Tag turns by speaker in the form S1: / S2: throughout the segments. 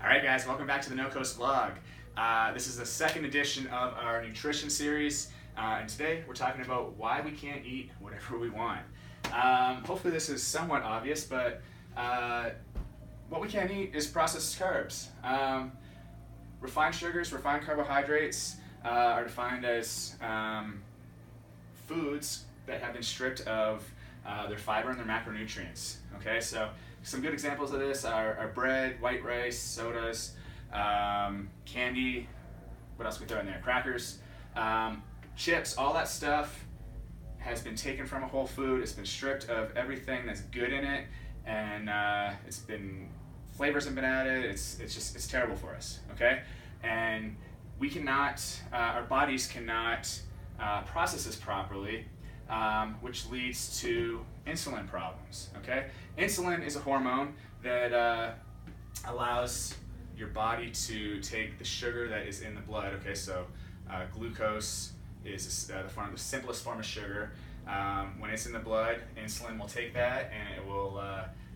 S1: All right, guys, welcome back to the NoCoast vlog. This is the second edition of our nutrition series, and today we're talking about why we can't eat whatever we want. Hopefully this is somewhat obvious, but what we can't eat is processed carbs. Refined sugars, refined carbohydrates are defined as foods that have been stripped of their fiber and their macronutrients. Okay, so some good examples of this are bread, white rice, sodas, candy, what else we throw in there? Crackers, chips, all that stuff has been taken from a whole food. It's been stripped of everything that's good in it, and flavors have been added. It's terrible for us. Okay, and we cannot, our bodies cannot process this properly, which leads to insulin problems. Okay, insulin is a hormone that allows your body to take the sugar that is in the blood. Okay, so glucose is the simplest form of sugar. When it's in the blood, insulin will take that and it will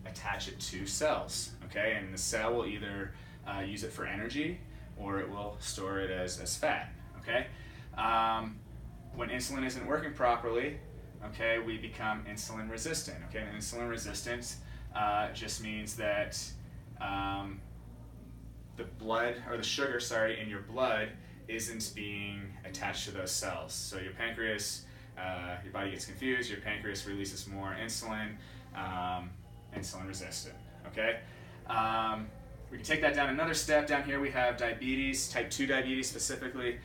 S1: attach it to cells. Okay, and the cell will either use it for energy or it will store it as fat. Okay, when insulin isn't working properly, okay, we become insulin resistant. Okay, and insulin resistance just means that the blood, or the sugar, in your blood isn't being attached to those cells. So your pancreas, your body gets confused, your pancreas releases more insulin, insulin resistant. Okay, we can take that down another step. Down here we have diabetes, type 2 diabetes specifically.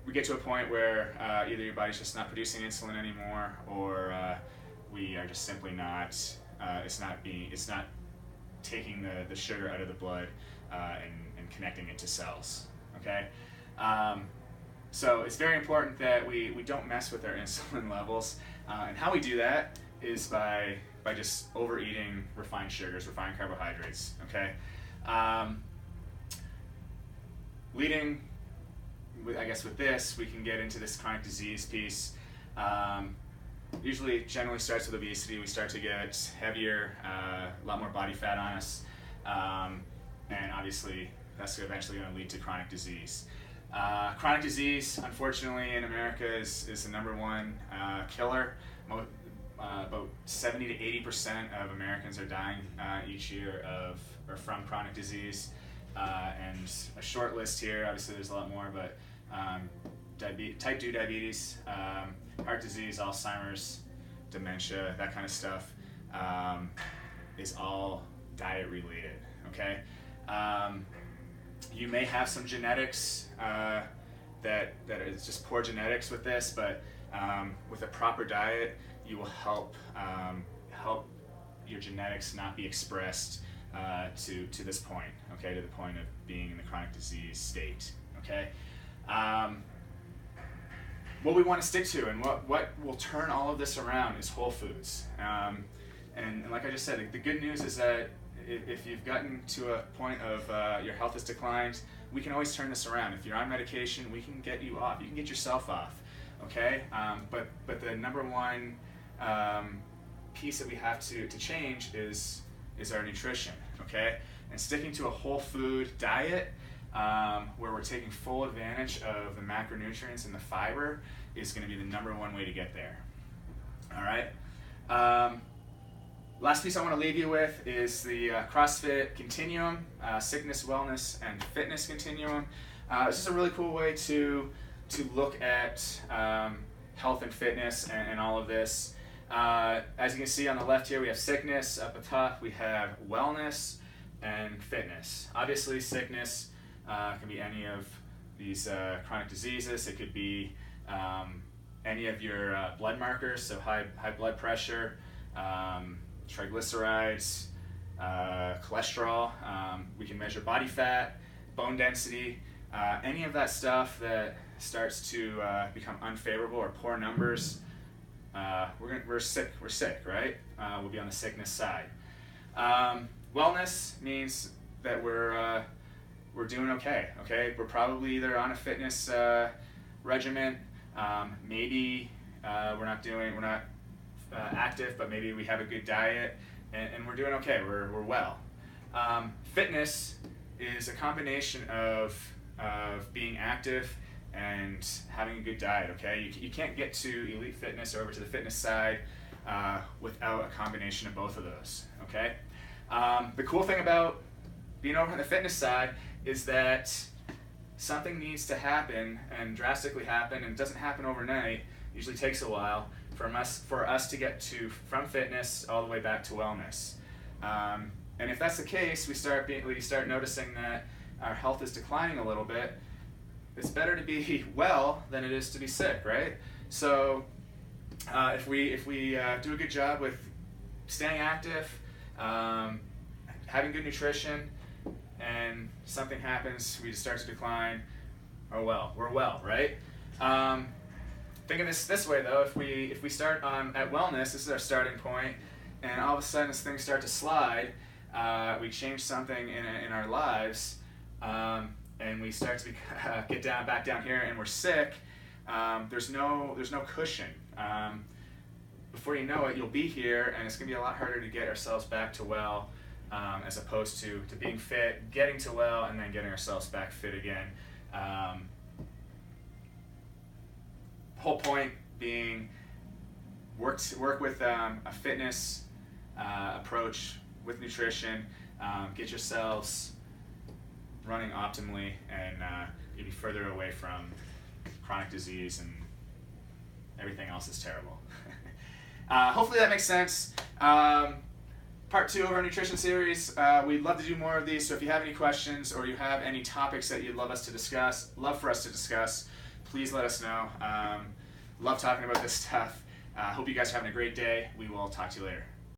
S1: We get to a point where either your body's just not producing insulin anymore, or we are just simply not, it's not taking the sugar out of the blood and connecting it to cells. Okay, so it's very important that we don't mess with our insulin levels, and how we do that is by just overeating refined sugars, refined carbohydrates. Okay, I guess with this, we can get into this chronic disease piece. Generally starts with obesity. We start to get heavier, a lot more body fat on us, and obviously that's eventually going to lead to chronic disease. Chronic disease, unfortunately, in America is the number one killer. About 70 to 80% of Americans are dying each year from chronic disease. And a short list here, obviously there's a lot more, but type 2 diabetes, heart disease, Alzheimer's, dementia, that kind of stuff is all diet related. Okay, you may have some genetics that is just poor genetics with this, but with a proper diet, you will help your genetics not be expressed to this point. Okay, to the point of being in the chronic disease state. Okay, what we want to stick to and what will turn all of this around is whole foods. And like I just said, the good news is that if you've gotten to a point of your health has declined, we can always turn this around. If you're on medication, we can get you off. You can get yourself off. Okay, but the number one piece that we have to change is our nutrition. Okay, and sticking to a whole food diet where we're taking full advantage of the macronutrients and the fiber is going to be the number one way to get there. All right. Last piece I want to leave you with is the CrossFit Continuum, Sickness, Wellness, and Fitness Continuum. This is a really cool way to look at health and fitness and all of this. As you can see on the left here, we have sickness. Up at the top, we have wellness and fitness. Obviously, sickness can be any of these chronic diseases. It could be any of your blood markers, so high blood pressure, triglycerides, cholesterol. We can measure body fat, bone density, any of that stuff that starts to become unfavorable or poor numbers. We're sick, right? We'll be on the sickness side. Wellness means that we're doing okay. Okay, we're probably either on a fitness regimen. Maybe we're not active, but maybe we have a good diet, and we're doing okay. We're well. Fitness is a combination of being active and having a good diet, okay? You can't get to elite fitness or over to the fitness side without a combination of both of those, okay? The cool thing about being over on the fitness side is that something needs to happen and drastically happen, and it doesn't happen overnight. It usually takes a while for us to get from fitness all the way back to wellness. And if that's the case, we start noticing that our health is declining a little bit. It's better to be well than it is to be sick, right? So if we do a good job with staying active, having good nutrition, and something happens, we just start to decline, we're well, right? Think of this way though, if we start at wellness, this is our starting point, and all of a sudden as things start to slide, we change something in our lives, and we start to get back down here, and we're sick. There's no cushion. Before you know it, you'll be here, and it's going to be a lot harder to get ourselves back to well, as opposed to being fit, getting to well, and then getting ourselves back fit again. Whole point being work with a fitness approach with nutrition. Get yourselves running optimally, and you'll be further away from chronic disease and everything else is terrible. Hopefully that makes sense. Part 2 of our nutrition series. We'd love to do more of these, so if you have any questions or you have any topics that you'd love for us to discuss, please let us know. Love talking about this stuff. Hope you guys are having a great day. We will talk to you later.